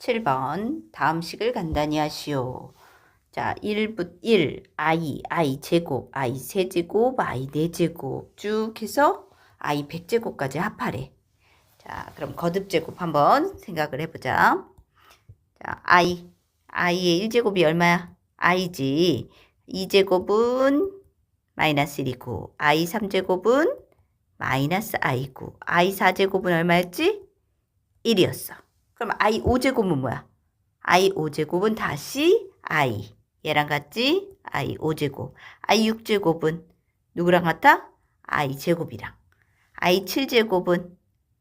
7번 다음 식을 간단히 하시오. 자, 1, i 제곱, i 세제곱, i 4제곱 쭉 해서 i 100제곱까지 합하래. 자, 그럼 거듭제곱 한번 생각을 해보자. 자, i의 1제곱이 얼마야? i지. 2제곱은 마이너스 1이고 i 3제곱은 마이너스 i고 i 4제곱은 얼마였지? 1이었어. 그럼 i 5제곱은 뭐야? i 5제곱은 다시 i. 얘랑 같지? i 5제곱. i 6제곱은 누구랑 같아? i 제곱이랑. i 7제곱은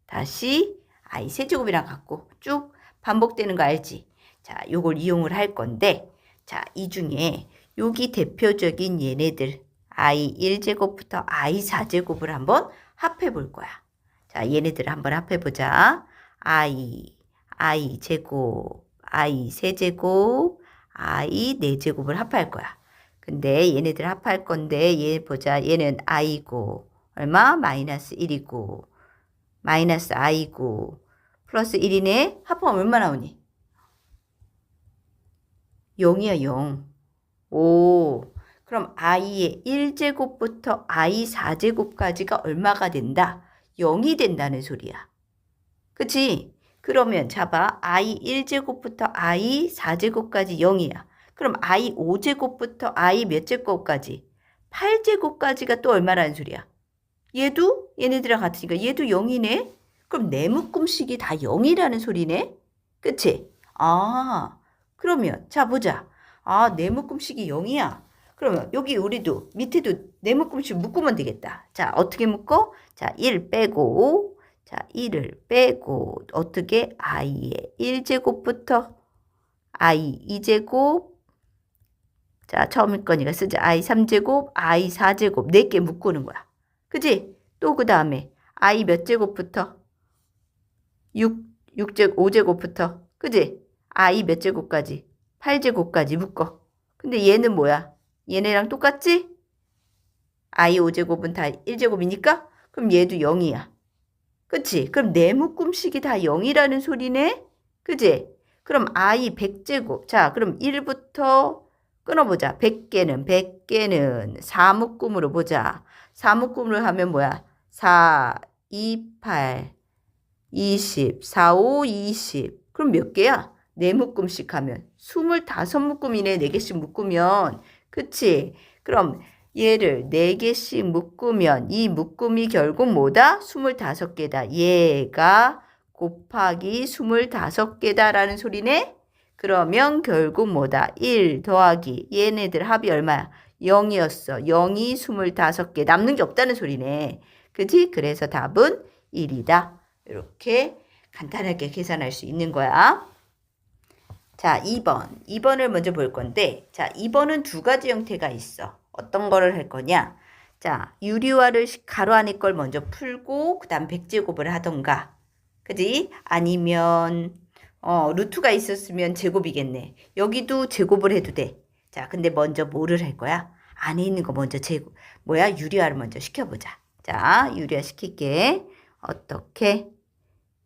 다시 i 세제곱이랑 같고 쭉 반복되는 거 알지? 자, 요걸 이용을 할 건데, 자, 이 중에 여기 대표적인 얘네들 i 1제곱부터 i 4제곱을 한번 합해 볼 거야. 자, 얘네들을 한번 합해 보자. i 제곱, i 세제곱, i 4제곱을 합할 거야. 근데 얘네들 합할 건데 얘 보자. 얘는 i고 얼마? 마이너스 1이고 마이너스 i고 플러스 1이네. 합하면 얼마 나오니? 0이야 0. 오, 그럼 i의 1제곱부터 i 4제곱까지가 얼마가 된다? 0이 된다는 소리야. 그치? 그러면 잡아. i 1제곱부터 i 4제곱까지 0이야. 그럼 i 5제곱부터 i 몇 제곱까지? 8제곱까지가 또 얼마라는 소리야? 얘네들이랑 같으니까 얘도 0이네? 그럼 네 묶음식이 다 0이라는 소리네? 그치? 아, 그러면 자 보자. 아, 네 묶음식이 0이야. 그러면 여기 우리도 밑에도 네 묶음씩 묶으면 되겠다. 자, 어떻게 묶어? 자, 1 빼고 자, 1을 빼고 어떻게? i의 1제곱부터 i 2제곱 자, 처음일 거니까 쓰자. i 3제곱, i 4제곱 4개 묶는 거야. 그지? 또 그 다음에 i 몇 제곱부터? 6제곱, 5제곱부터. 그지? i 몇 제곱까지? 8제곱까지 묶어. 근데 얘는 뭐야? 얘네랑 똑같지? i 5제곱은 다 1제곱이니까? 그럼 얘도 0이야. 그치? 그럼 네 묶음식이 다 0이라는 소리네? 그치? 그럼 i 100제곱. 자, 그럼 1부터 끊어보자. 100개는 4묶음으로 보자. 4묶음으로 하면 뭐야? 4, 2, 8, 20, 4, 5, 20. 그럼 몇 개야? 네 묶음씩 하면 25묶음이네. 4개씩 묶으면. 그치? 그럼 얘를 4개씩 묶으면 이 묶음이 결국 뭐다? 25개다. 얘가 곱하기 25개다라는 소리네? 그러면 결국 뭐다? 1 더하기 얘네들 합이 얼마야? 0이었어. 0이 25개. 남는 게 없다는 소리네. 그지? 그래서 답은 1이다. 이렇게 간단하게 계산할 수 있는 거야. 자, 2번. 2번을 먼저 볼 건데, 자, 2번은 두 가지 형태가 있어. 어떤 거를 할 거냐? 자, 유리화를 가로 안에 걸 먼저 풀고, 그 다음 100제곱을 하던가. 그지? 아니면, 루트가 있었으면 제곱이겠네. 여기도 제곱을 해도 돼. 자, 근데 먼저 뭐를 할 거야? 안에 있는 거 먼저 유리화를 먼저 시켜보자. 자, 유리화 시킬게. 어떻게?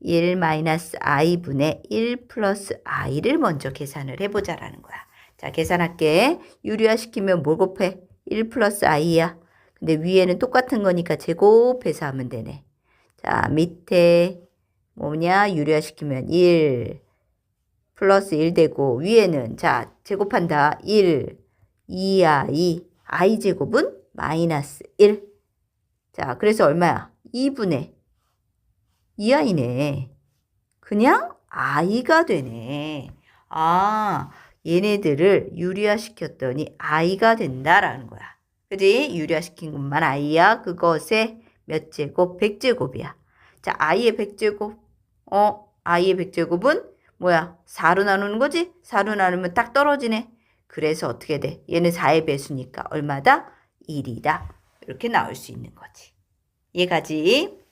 1-i분의 1 플러스 i를 먼저 계산을 해보자라는 거야. 자, 계산할게. 유리화 시키면 뭘 곱해? 1 플러스 i야. 근데 위에는 똑같은 거니까 제곱해서 하면 되네. 자, 밑에 뭐냐? 유리화 시키면 1 플러스 1 되고 위에는 자, 제곱한다. 1, 2i. i 제곱은 마이너스 1. 자, 그래서 얼마야? 2분의 2i네. 그냥 i가 되네. 아, 얘네들을 유리화 시켰더니 i가 된다라는 거야. 그지? 유리화 시킨 것만 i야. 그것의 몇 제곱? 100제곱이야. 자, i의 100제곱. i의 100제곱은 뭐야? 4로 나누는 거지? 4로 나누면 딱 떨어지네. 그래서 어떻게 돼? 얘는 4의 배수니까 얼마다? 1이다. 이렇게 나올 수 있는 거지. 얘가지.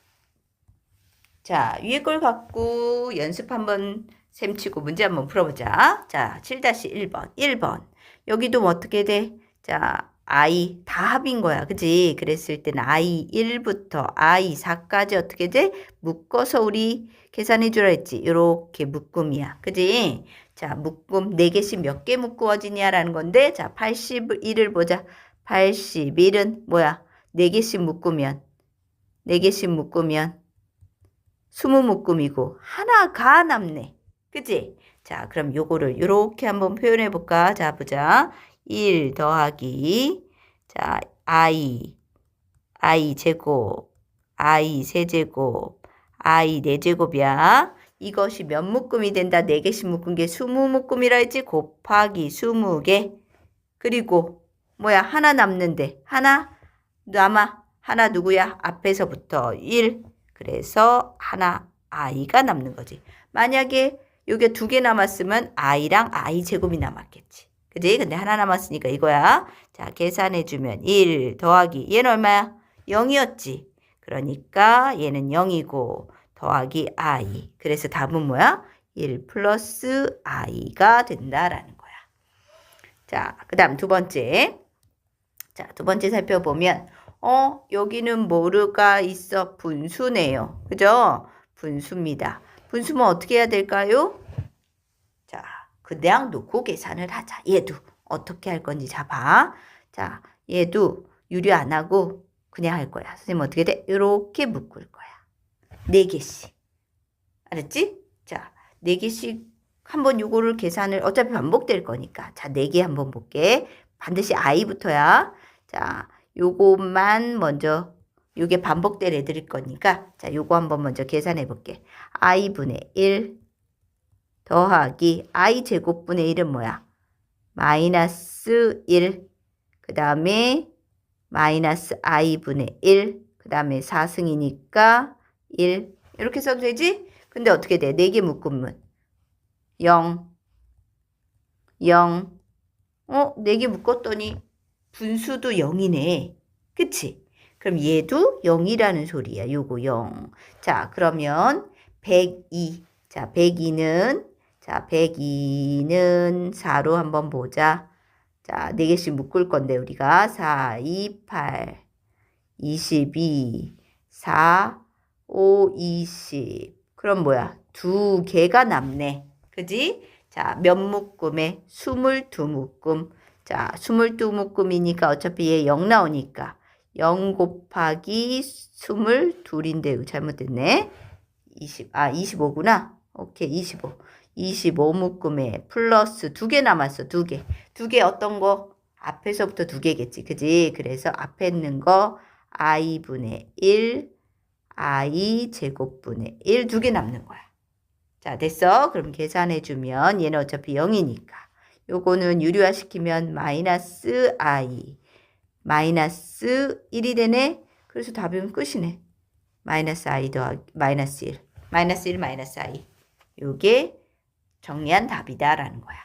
자, 위에 걸 갖고 연습 한번 셈치고 문제 한번 풀어보자. 자, 7-1번. 1번. 여기도 뭐 어떻게 돼? 자, I 다 합인 거야. 그지? 그랬을 때는 I1부터 I4까지 어떻게 돼? 묶어서 우리 계산해 주라 했지. 이렇게 묶음이야. 그지? 자, 묶음 4개씩 몇 개 묶어지냐라는 건데, 자, 81을 보자. 81은 뭐야? 4개씩 묶으면 4개씩 묶으면 20묶음이고 하나가 남네. 그치? 자, 그럼 요거를 요렇게 한번 표현해 볼까? 자, 보자. 1 더하기 자, I 제곱 I 세제곱 I 4제곱이야. 이것이 몇 묶음이 된다? 4개씩 묶은 게 20묶음이라 했지? 곱하기 20개. 그리고 뭐야? 하나 남는데 하나 남아. 하나 누구야? 앞에서부터 1. 그래서 하나 I가 남는 거지. 만약에 요게 2개 남았으면 I랑 I 제곱이 남았겠지. 그지? 근데 하나 남았으니까 이거야. 자, 계산해주면 1 더하기 얘는 얼마야? 0이었지. 그러니까 얘는 0이고 더하기 I. 그래서 답은 뭐야? 1 플러스 I가 된다라는 거야. 자, 그 다음 두 번째. 자, 두 번째 살펴보면 여기는 뭐가 있어? 분수네요. 그죠? 분수입니다. 분수면 어떻게 해야 될까요? 자, 그냥 놓고 계산을 하자. 얘도 어떻게 할 건지 잡아. 자, 얘도 유리 안 하고 그냥 할 거야. 선생님 어떻게 돼? 이렇게 묶을 거야. 4개씩. 알았지? 자, 4개씩 한번 요거를 계산을 어차피 반복될 거니까. 자, 4개 한번 볼게. 반드시 I부터야. 자, 요것만 먼저 요게 반복될 애들일 거니까 자, 요거 한번 먼저 계산해 볼게. I분의 1 더하기 I 제곱분의 1은 뭐야? 마이너스 1. 그 다음에 마이너스 I분의 1. 그 다음에 4승이니까 1. 이렇게 써도 되지? 근데 어떻게 돼? 4개 묶으면 0. 0. 4개 묶었더니 분수도 0이네. 그치? 그럼 얘도 0이라는 소리야. 요거 0. 자, 그러면 102. 자, 102는 4로 한번 보자. 자, 4개씩 묶을 건데 우리가 4, 2, 8, 22, 4, 5, 20. 그럼 뭐야? 2개가 남네. 그지? 자, 몇 묶음에 22묶음. 자, 22묶음이니까 어차피 얘 0 나오니까 0 곱하기 22인데 잘못됐네. 25구나. 오케이, 25. 25묶음에 플러스 2개 남았어. 2개. 2개 어떤 거? 앞에서부터 2개겠지. 그지? 그래서 앞에 있는 거 I분의 1, I 제곱분의 1 2개 남는 거야. 자, 됐어? 그럼 계산해주면 얘는 어차피 0이니까. 요거는 유리화 시키면 마이너스 I. 마이너스 1이 되네? 그래서 답이면 끝이네. 마이너스 I 더하기 마이너스 1. 마이너스 1 마이너스 I. 요게 정리한 답이다라는 거야.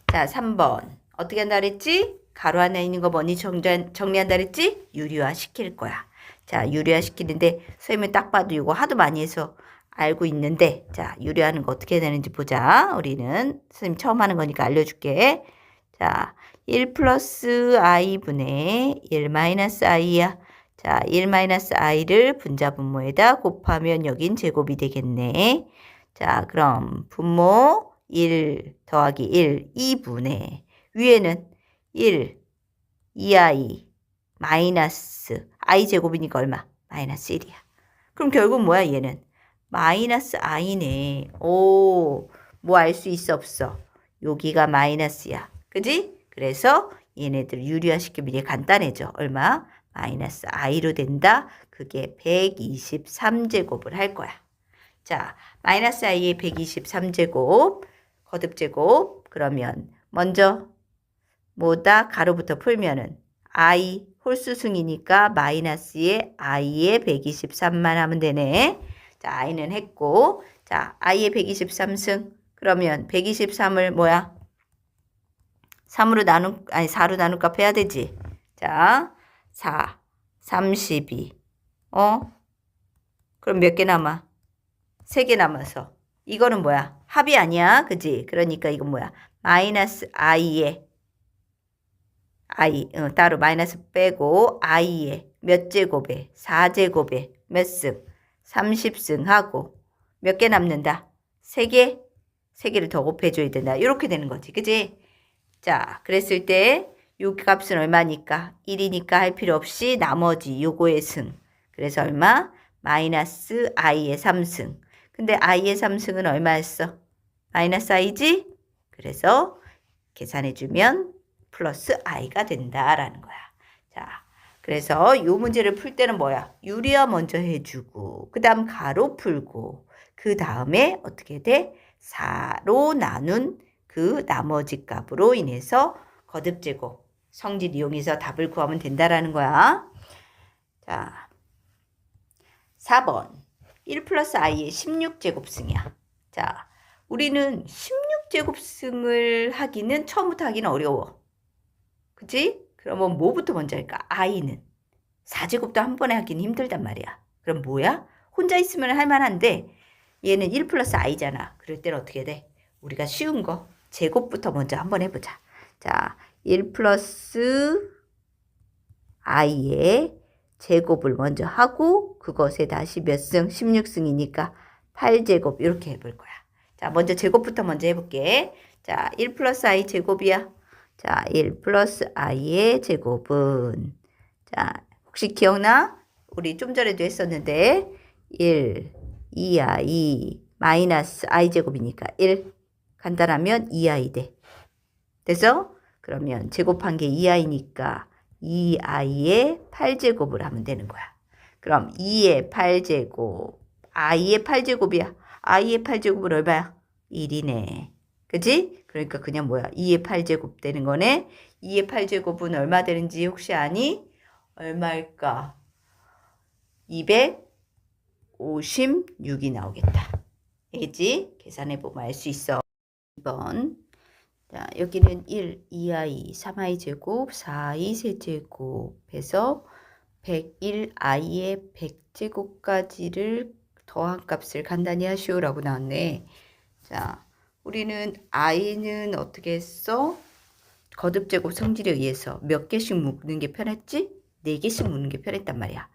자, 3번. 어떻게 한다 그랬지? 가로 하나 있는 거 뭐니 정리한다 그랬지? 유리화 시킬 거야. 자, 유리화 시키는데 선생님이 딱 봐도 이거 하도 많이 해서 알고 있는데 자, 유리하는 거 어떻게 되는지 보자. 우리는 선생님 처음 하는 거니까 알려줄게. 자, 1 플러스 i분의 1 마이너스 i야. 자, 1 마이너스 i를 분자 분모에다 곱하면 여긴 제곱이 되겠네. 자, 그럼 분모 1 더하기 1 2분의 위에는 1 2i 마이너스 i 제곱이니까 얼마? 마이너스 1이야. 그럼 결국 뭐야 얘는? 마이너스 i네. 오, 뭐 알 수 있어 없어? 여기가 마이너스야. 그지? 그래서 얘네들 유리화 시키면 이게 간단해져. 얼마? 마이너스 i로 된다. 그게 123제곱을 할 거야. 자, 마이너스 i의 123제곱, 거듭제곱. 그러면 먼저 뭐다? 가로부터 풀면은 i 홀수승이니까 마이너스의 i의 123만 하면 되네. 자, i는 했고, 자, i의 123승. 그러면 123을 뭐야? 4로 나눌 값 해야 되지. 자, 4, 32. 그럼 몇 개 남아? 3개 남아서. 이거는 뭐야? 합이 아니야. 그지? 그러니까 이건 뭐야? 마이너스 i의 따로 마이너스 빼고 i의 몇 제곱에 4제곱에 몇 승? 30승 하고 몇 개 남는다? 3개? 3개를 더 곱해줘야 된다. 이렇게 되는 거지. 그지? 자, 그랬을 때 요 값은 얼마니까? 1이니까 할 필요 없이 나머지 요거의 승. 그래서 얼마? 마이너스 i의 3승. 근데 i의 3승은 얼마였어? 마이너스 i지? 그래서 계산해주면 플러스 i가 된다라는 거야. 자, 그래서 이 문제를 풀 때는 뭐야? 유리화 먼저 해주고 그 다음 가로 풀고 그 다음에 어떻게 돼? 4로 나눈 그 나머지 값으로 인해서 거듭제곱 성질 이용해서 답을 구하면 된다라는 거야. 자, 4번 1 플러스 i의 16제곱승이야. 자, 우리는 16제곱승을 하기는 처음부터 하기는 어려워. 그치? 그러면 뭐부터 먼저 할까? i는 4제곱도 한 번에 하기는 힘들단 말이야. 그럼 뭐야? 혼자 있으면 할만한데 얘는 1 플러스 i잖아. 그럴 때는 어떻게 돼? 우리가 쉬운 거 제곱부터 먼저 한번 해보자. 자, 1 플러스 i의 제곱을 먼저 하고 그것에 다시 몇 승? 16승이니까 8제곱 이렇게 해볼 거야. 자, 먼저 제곱부터 먼저 해볼게. 자, 1 플러스 i 제곱이야. 자, 1 플러스 i의 제곱은 자, 혹시 기억나? 우리 좀 전에도 했었는데 1, 2i 마이너스 i 제곱이니까 1 간단하면 2i 돼. 됐어? 그러면 제곱한 게 2i니까 2i의 8제곱을 하면 되는 거야. 그럼 2의 8제곱, i의 8제곱이야. i의 8제곱은 얼마야? 1이네. 그치? 그러니까 그냥 뭐야? 2의 8제곱 되는 거네. 2의 8제곱은 얼마 되는지 혹시 아니? 얼마일까? 256이 나오겠다. 알겠지? 계산해보면 알 수 있어. 2번. 자, 여기는 1, 2i, 3i 제곱, 4i 세제곱해서 101i의 100제곱까지를 더한 값을 간단히 하시오라고 나왔네. 자, 우리는 i는 어떻게 했어? 거듭제곱 성질에 의해서 몇 개씩 묶는 게 편했지? 4개씩 묶는 게 편했단 말이야.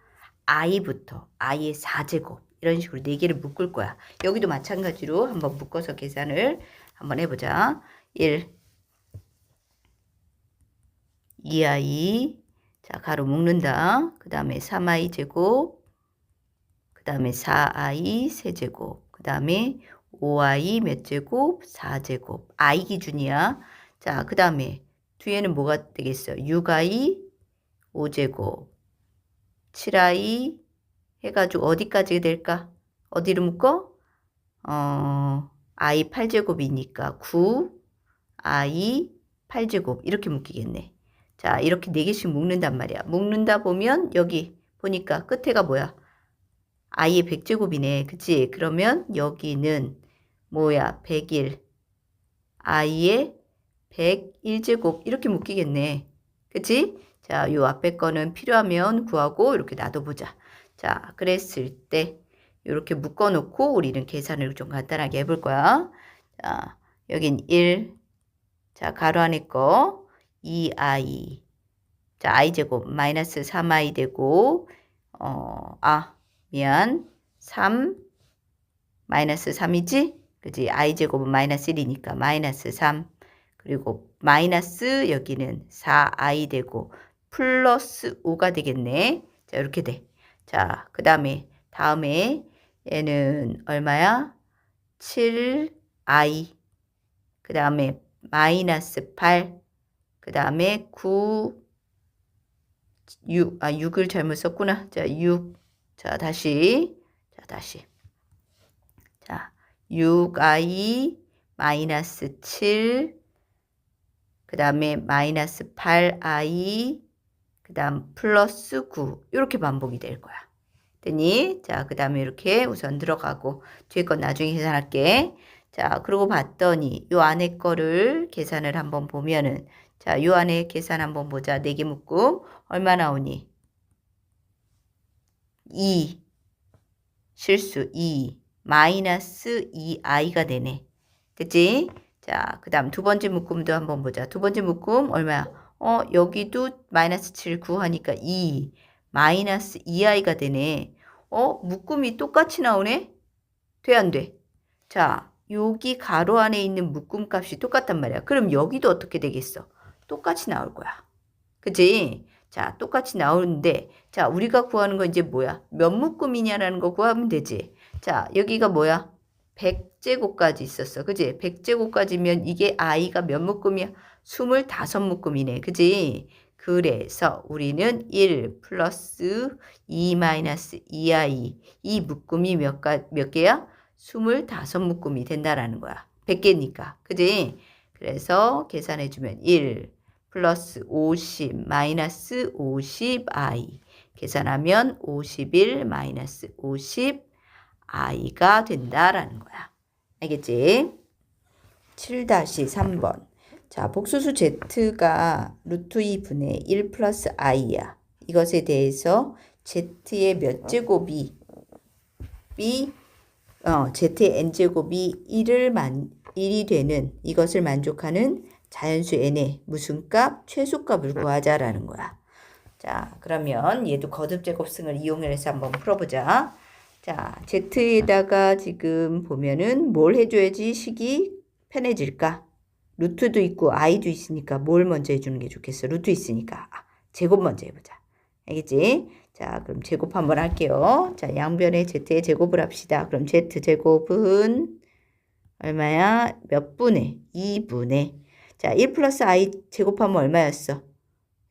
i부터 i의 4제곱 이런 식으로 4개를 묶을 거야. 여기도 마찬가지로 한번 묶어서 계산을 한번 해보자. 1, 2i, 자, 가로 묶는다. 그 다음에 3i 제곱, 그 다음에 4i 세제곱, 그 다음에 5i 몇 제곱? 4제곱. i 기준이야. 자, 그 다음에 뒤에는 뭐가 되겠어? 6i 5제곱, 7i 해가지고 어디까지 될까? 어디로 묶어? i 8제곱이니까 9i 8제곱 이렇게 묶이겠네. 자, 이렇게 4개씩 묶는단 말이야. 묶는다 보면 여기 보니까 끝에가 뭐야? i의 100제곱이네. 그치? 그러면 여기는 뭐야? 101 i의 101제곱 이렇게 묶이겠네. 그치? 자, 요 앞에 거는 필요하면 구하고 이렇게 놔둬보자. 자, 그랬을 때 이렇게 묶어놓고 우리는 계산을 좀 간단하게 해볼 거야. 자, 여긴 1. 자, 가로 안에 거 2i. 자, i제곱 마이너스 3i 되고 미안. 3 마이너스 3이지? 그지? i제곱은 마이너스 1이니까 마이너스 3. 그리고 마이너스 여기는 4i 되고 플러스 5가 되겠네. 자, 이렇게 돼. 자, 그 다음에 얘는 얼마야? 7i. 그 다음에 마이너스 8. 그 다음에 6을 잘못 썼구나. 자, 6. 자, 다시. 자, 6i 마이너스 7. 그 다음에 마이너스 8i. 그 다음 플러스 9. 이렇게 반복이 될 거야. 됐니? 자, 그 다음에 이렇게 우선 들어가고 뒤에 건 나중에 계산할게. 자, 그러고 봤더니 요 안에 거를 계산을 한번 보면은 자, 요 안에 계산 한번 보자. 4개 묶음 얼마 나오니? 2 실수 2 마이너스 2i가 되네. 됐지? 자, 그 다음 두 번째 묶음도 한번 보자. 두 번째 묶음 얼마야? 여기도 마이너스 7 구하니까 2 마이너스 2i가 되네. 묶음이 똑같이 나오네? 돼, 안 돼? 자, 여기 가로 안에 있는 묶음 값이 똑같단 말이야. 그럼 여기도 어떻게 되겠어? 똑같이 나올 거야. 그치? 자, 똑같이 나오는데, 자, 우리가 구하는 건 이제 뭐야? 몇 묶음이냐라는 거 구하면 되지. 자, 여기가 뭐야? 100제곱까지 있었어. 그치? 100제곱까지면 이게 i가 몇 묶음이야? 25묶음이네. 그치? 그래서 우리는 1 플러스 2 마이너스 2i 이 묶음이 몇 개야? 25묶음이 된다라는 거야. 100개니까. 그지? 그래서 계산해주면 1 플러스 50 마이너스 50i 계산하면 51 마이너스 50i가 된다라는 거야. 알겠지? 7-3번. 자, 복수수 z가 루트 2분의 1 플러스 i야. 이것에 대해서 z의 몇 제곱이 z의 n제곱이 1이 되는 이것을 만족하는 자연수 n의 무슨 값? 최소값을 구하자라는 거야. 자, 그러면 얘도 거듭제곱승을 이용해서 한번 풀어보자. 자, z에다가 지금 보면은 뭘 해줘야지 식이 편해질까? 루트도 있고 i도 있으니까 뭘 먼저 해주는 게 좋겠어? 루트 있으니까. 제곱 먼저 해보자. 알겠지? 자, 그럼 제곱 한번 할게요. 자, 양변에 z의 제곱을 합시다. 그럼 z제곱은 얼마야? 몇 분의? 2분의. 자, 1 플러스 i 제곱하면 얼마였어?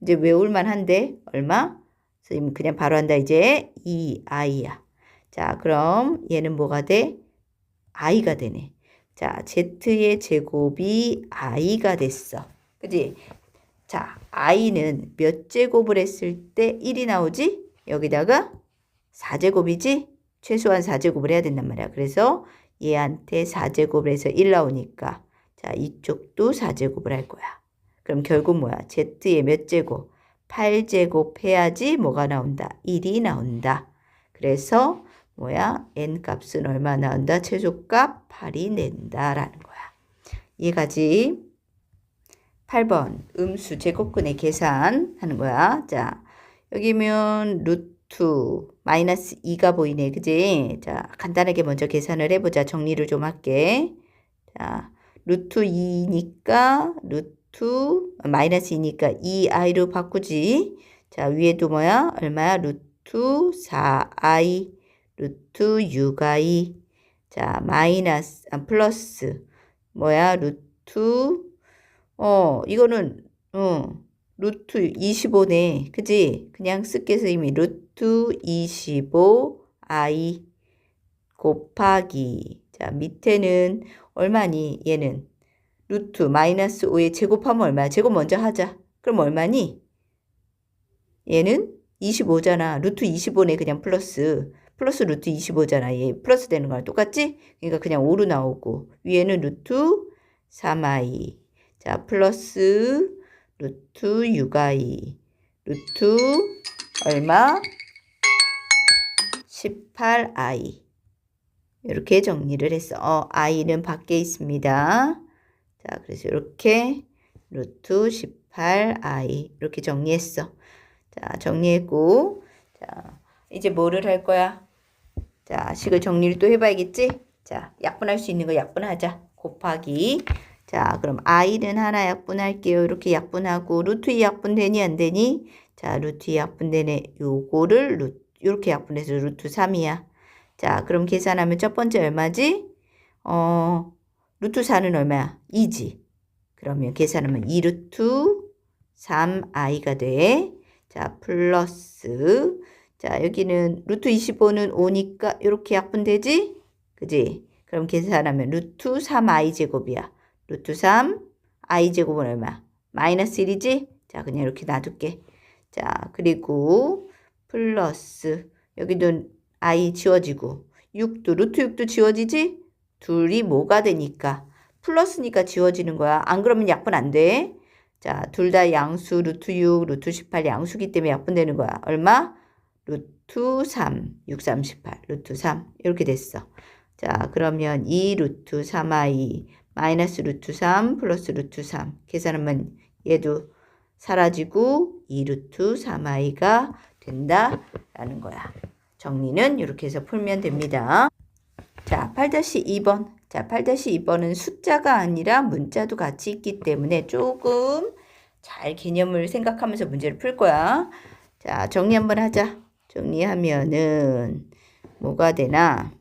이제 외울만 한데 얼마? 선생님 그냥 바로 한다 이제. 2i야. 자, 그럼 얘는 뭐가 돼? i가 되네. 자, z의 제곱이 i가 됐어. 그지? 자, i는 몇 제곱을 했을 때 1이 나오지? 여기다가 4제곱이지? 최소한 4제곱을 해야 된단 말이야. 그래서 얘한테 4제곱을 해서 1 나오니까 자, 이쪽도 4제곱을 할 거야. 그럼 결국 뭐야? z의 몇 제곱? 8제곱 해야지 뭐가 나온다? 1이 나온다. 그래서 뭐야? n 값은 얼마 나온다? 최소값 8이 낸다라는 거야. 이해가지? 8번 음수 제곱근의 계산하는 거야. 자, 여기면 루트 마이너스 2가 보이네. 그지? 자, 간단하게 먼저 계산을 해보자. 정리를 좀 할게. 자, 루트 2니까 루트 마이너스 2니까 2i로 바꾸지. 자, 위에도 뭐야? 얼마야? 루트 4i 루트 6i. 자, 마이너스 플러스 뭐야? 루트 이거는 루트 25네. 그지? 그냥 쓸게 선생님이 루트 25i 곱하기. 자, 밑에는 얼마니? 얘는 루트 마이너스 5에 제곱하면 얼마야? 제곱 먼저 하자. 그럼 얼마니? 얘는 25잖아. 루트 25네. 그냥 플러스 루트 25잖아. 얘 플러스 되는 거랑 똑같지? 그러니까 그냥 5로 나오고 위에는 루트 3i. 자, 플러스 루트 6i. 루트 얼마? 18i. 이렇게 정리를 했어. i는 밖에 있습니다. 자, 그래서 이렇게 루트 18i 이렇게 정리했어. 자, 정리했고 자, 이제 뭐를 할 거야? 자, 식을 정리를 또 해봐야겠지? 자, 약분할 수 있는 거 약분하자. 곱하기. 자, 그럼 i는 하나 약분할게요. 이렇게 약분하고 루트 2 약분되니 안 되니? 자, 루트 2 약분되네. 요거를 이렇게 약분해서 루트 3이야. 자, 그럼 계산하면 첫 번째 얼마지? 루트 4는 얼마야? 2지. 그러면 계산하면 2루트 3i가 돼. 자, 플러스. 자, 여기는 루트 25는 5니까 이렇게 약분되지? 그지? 그럼 계산하면 루트 3i 제곱이야. 루트 3i 제곱은 얼마? 마이너스 1이지? 자, 그냥 이렇게 놔둘게. 자, 그리고 플러스. 여기도 i 지워지고 6도 루트 6도 지워지지? 둘이 뭐가 되니까? 플러스니까 지워지는 거야. 안 그러면 약분 안 돼. 자, 둘 다 양수 루트 6, 루트 18 양수기 때문에 약분되는 거야. 얼마? 루트 3, 6, 3, 18, 루트 3 이렇게 됐어. 자, 그러면 2 루트 3i 마이너스 루트 3 플러스 루트 3 계산하면 얘도 사라지고 2 루트 3i가 된다라는 거야. 정리는 이렇게 해서 풀면 됩니다. 자, 8-2번. 자, 8-2번은 숫자가 아니라 문자도 같이 있기 때문에 조금 잘 개념을 생각하면서 문제를 풀 거야. 자, 정리 한번 하자. 정리하면은 뭐가 되나?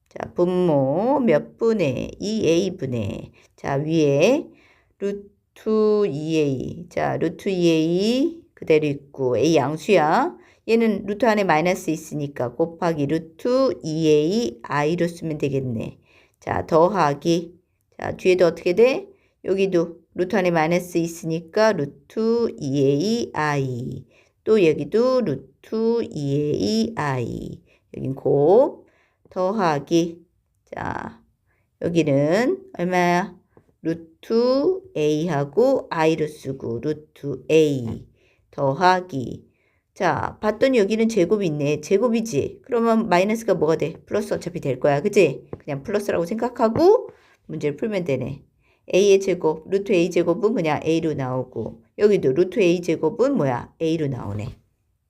자, 분모 몇 분의 2a분의 자, 위에 루트 2a. 자, 루트 2a 그대로 있고 a 양수야. 얘는 루트 안에 마이너스 있으니까 곱하기 루트 2a i로 쓰면 되겠네. 자, 더하기. 자, 뒤에도 어떻게 돼? 여기도 루트 안에 마이너스 있으니까 루트 2a i. 또 여기도 루트 2a i. 여긴 곱. 더하기. 자, 여기는 얼마야? 루트 a하고 i로 쓰고 루트 a 더하기. 자, 봤더니 여기는 제곱이 있네. 제곱이지. 그러면 마이너스가 뭐가 돼? 플러스 어차피 될 거야. 그치? 그냥 플러스라고 생각하고 문제를 풀면 되네. a의 제곱, 루트 a 제곱은 그냥 a로 나오고 여기도 루트 a 제곱은 뭐야? a로 나오네.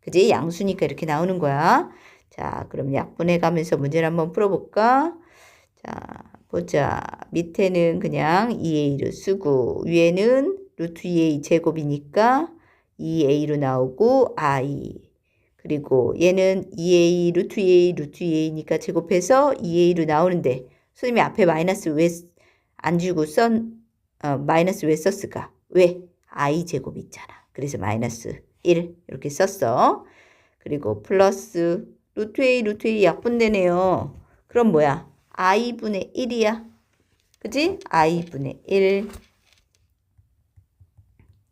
그지? 양수니까 이렇게 나오는 거야. 자, 그럼 약분해 가면서 문제를 한번 풀어볼까? 자, 보자. 밑에는 그냥 2a로 쓰고 위에는 루트 2a 제곱이니까 2a로 나오고 i. 그리고 얘는 2a 루트 2a 루트 2a니까 제곱해서 2a로 나오는데 선생님이 앞에 마이너스 왜 안 주고 마이너스 왜 썼을까? 왜? i 제곱 있잖아. 그래서 마이너스 1 이렇게 썼어. 그리고 플러스 루트 a 약분되네요. 그럼 뭐야? i분의 1이야. 그지? i분의 1.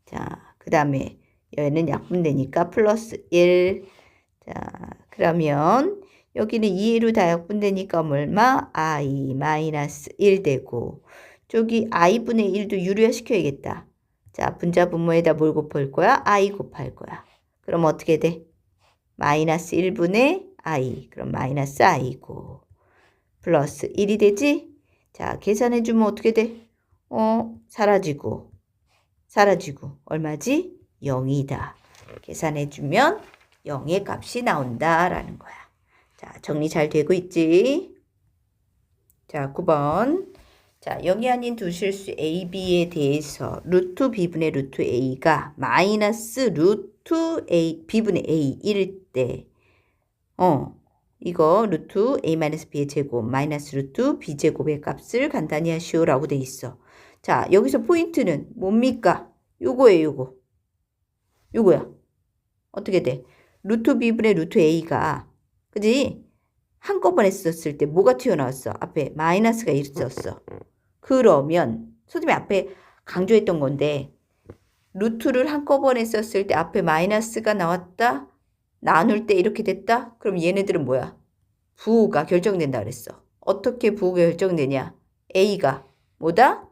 자, 그 다음에 얘는 약분되니까 플러스 1. 자, 그러면 여기는 2로 다 약분되니까 얼마? i 마이너스 1 되고 저기 i분의 1도 유리화시켜야겠다. 자, 분자 분모에다 뭘 곱할 거야? i 곱할 거야. 그럼 어떻게 돼? 마이너스 1분의 i. 그럼 마이너스 i고 플러스 1이 되지? 자, 계산해주면 어떻게 돼? 사라지고 얼마지? 0이다. 계산해주면 0의 값이 나온다라는 거야. 자, 정리 잘 되고 있지? 자, 9번. 자, 영이 아닌 두 실수 a, b에 대해서 루트 b분의 루트 a가 마이너스 루트 a, b분의 a일 때 이거 루트 a-b의 제곱 마이너스 루트 b제곱의 값을 간단히 하시오라고 돼 있어. 자, 여기서 포인트는 뭡니까? 요거예요, 요거야. 어떻게 돼? 루트 b분의 루트 a가 그지? 한꺼번에 썼을 때 뭐가 튀어나왔어? 앞에 마이너스가 있었어. 그러면 선생님이 앞에 강조했던 건데 루트를 한꺼번에 썼을 때 앞에 마이너스가 나왔다? 나눌 때 이렇게 됐다? 그럼 얘네들은 뭐야? 부호가 결정된다 그랬어. 어떻게 부호가 결정되냐? A가 뭐다?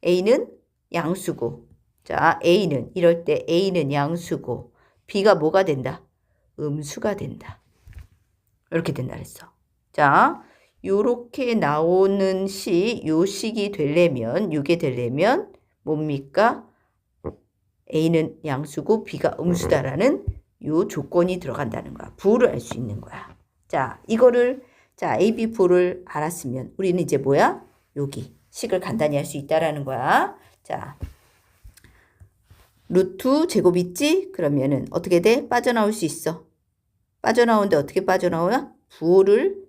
A는 양수고. 자, A는 이럴 때 A는 양수고 B가 뭐가 된다? 음수가 된다. 이렇게 된다 그랬어. 자, 요렇게 나오는 요 식이 되려면 요게 되려면 뭡니까? A는 양수고 B가 음수다라는 요 조건이 들어간다는 거야. 부호를 알 수 있는 거야. 자, 이거를 자, A, B 부호를 알았으면 우리는 이제 뭐야? 여기 식을 간단히 할 수 있다라는 거야. 자, 루트 제곱 있지? 그러면은 어떻게 돼? 빠져나올 수 있어. 빠져나오는데 어떻게 빠져나오냐? 부호를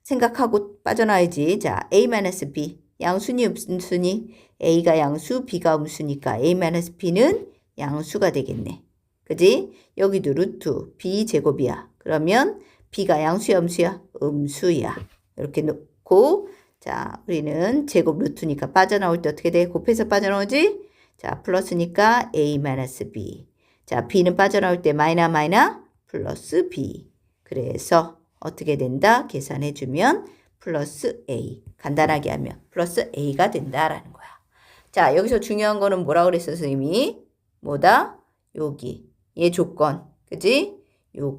생각하고 빠져나와야지. 자, A-B 양수니 음수니? A가 양수, B가 음수니까 A-B는 양수가 되겠네. 그지? 여기도 루트 B 제곱이야. 그러면 B가 양수야, 음수야? 음수야. 이렇게 놓고 자, 우리는 제곱 루트니까 빠져나올 때 어떻게 돼? 곱해서 빠져나오지? 자, 플러스니까 A-B. 자, B는 빠져나올 때 마이너 플러스 B. 그래서 어떻게 된다? 계산해주면 플러스 A. 간단하게 하면 플러스 A가 된다라는 거야. 자, 여기서 중요한 거는 뭐라 그랬어, 선생님이? 뭐다? 여기. 얘 조건. 그지? 요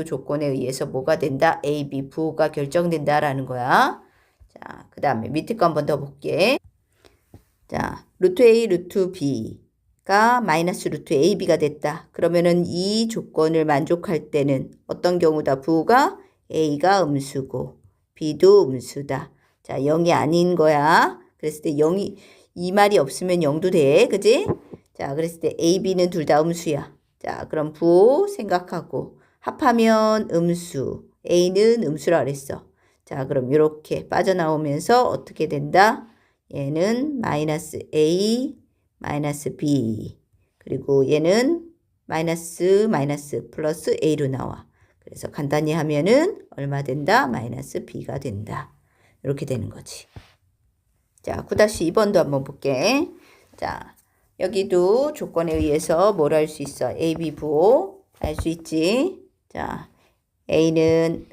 조건에 의해서 뭐가 된다? A, B 부호가 결정된다라는 거야. 자, 그 다음에 밑에 거 한 번 더 볼게. 자, 루트 A, 루트 B가 마이너스 루트 AB가 됐다. 그러면은 이 조건을 만족할 때는 어떤 경우다? 부호가 A가 음수고 B도 음수다. 자, 0이 아닌 거야. 그랬을 때 0이 이 말이 없으면 0도 돼. 그지? 자, 그랬을 때 A, B는 둘 다 음수야. 자, 그럼 부호 생각하고 합하면 음수. A는 음수라 그랬어. 자, 그럼 이렇게 빠져나오면서 어떻게 된다? 얘는 마이너스 A, 마이너스 B. 그리고 얘는 마이너스, 마이너스, 플러스 A로 나와. 그래서 간단히 하면은 얼마 된다? 마이너스 B가 된다. 이렇게 되는 거지. 자, 9-2번도 한번 볼게. 자, 여기도 조건에 의해서 뭘 할 수 있어? A, B 부호 알 수 있지? 자, A는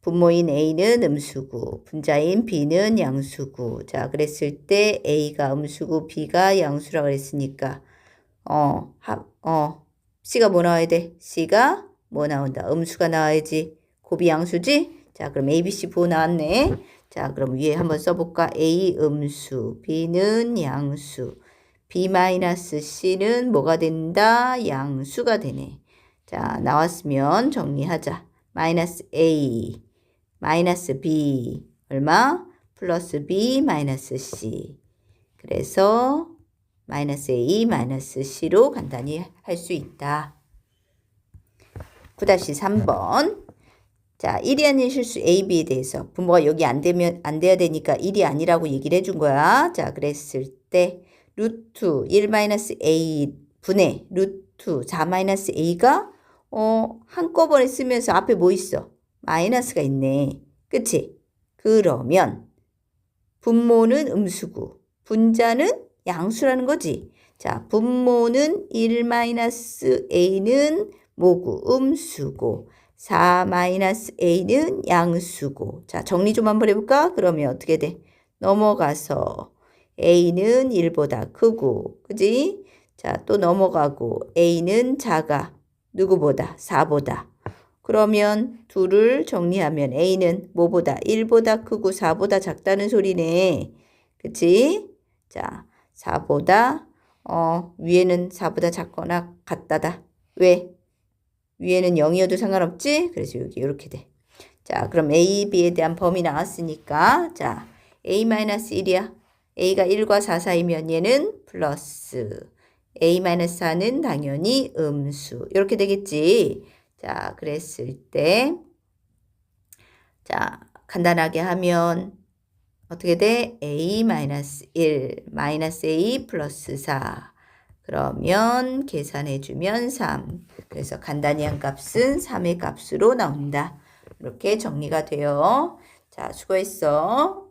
분모인 A는 음수고 분자인 B는 양수고. 자, 그랬을 때 A가 음수고 B가 양수라 그랬으니까 C가 뭐 나와야 돼? C가 뭐 나온다? 음수가 나와야지. 곱이 양수지? 자, 그럼 A, B, C 부호 나왔네. 자, 그럼 위에 한번 써볼까? A 음수, B는 양수, B-C는 뭐가 된다? 양수가 되네. 자, 나왔으면 정리하자. 마이너스 A, 마이너스 B, 얼마? 플러스 B, 마이너스 C. 그래서 마이너스 A, 마이너스 C로 간단히 할 수 있다. 9-3번. 자, 1이 아닌 실수 A, B에 대해서 분모가 여기 안 돼야 되니까 1이 아니라고 얘기를 해준 거야. 자, 그랬을 때 루트 1-A 분의 루트 4-A가 한꺼번에 쓰면서 앞에 뭐 있어? 마이너스가 있네. 그치? 그러면 분모는 음수고 분자는 양수라는 거지. 자, 분모는 1-A는 뭐고? 음수고 4-A는 양수고. 자, 정리 좀 한번 해볼까? 그러면 어떻게 돼? 넘어가서 A는 1보다 크고, 그지? 자, 또 넘어가고 A는 작아. 누구보다? 4보다. 그러면 둘을 정리하면 A는 뭐보다? 1보다 크고 4보다 작다는 소리네. 그치? 자, 4보다, 위에는 4보다 작거나 같다다. 왜? 위에는 0이어도 상관없지? 그래서 여기 이렇게 돼. 자, 그럼 A, B에 대한 범위 나왔으니까 자, A-1이야. A가 1과 4 사이면 얘는 플러스. A-4는 당연히 음수. 이렇게 되겠지. 자, 그랬을 때 자, 간단하게 하면 어떻게 돼? A-1, 마이너스 A 플러스 4. 그러면 계산해주면 3. 그래서 간단히 한 값은 3의 값으로 나온다. 이렇게 정리가 돼요. 자, 수고했어.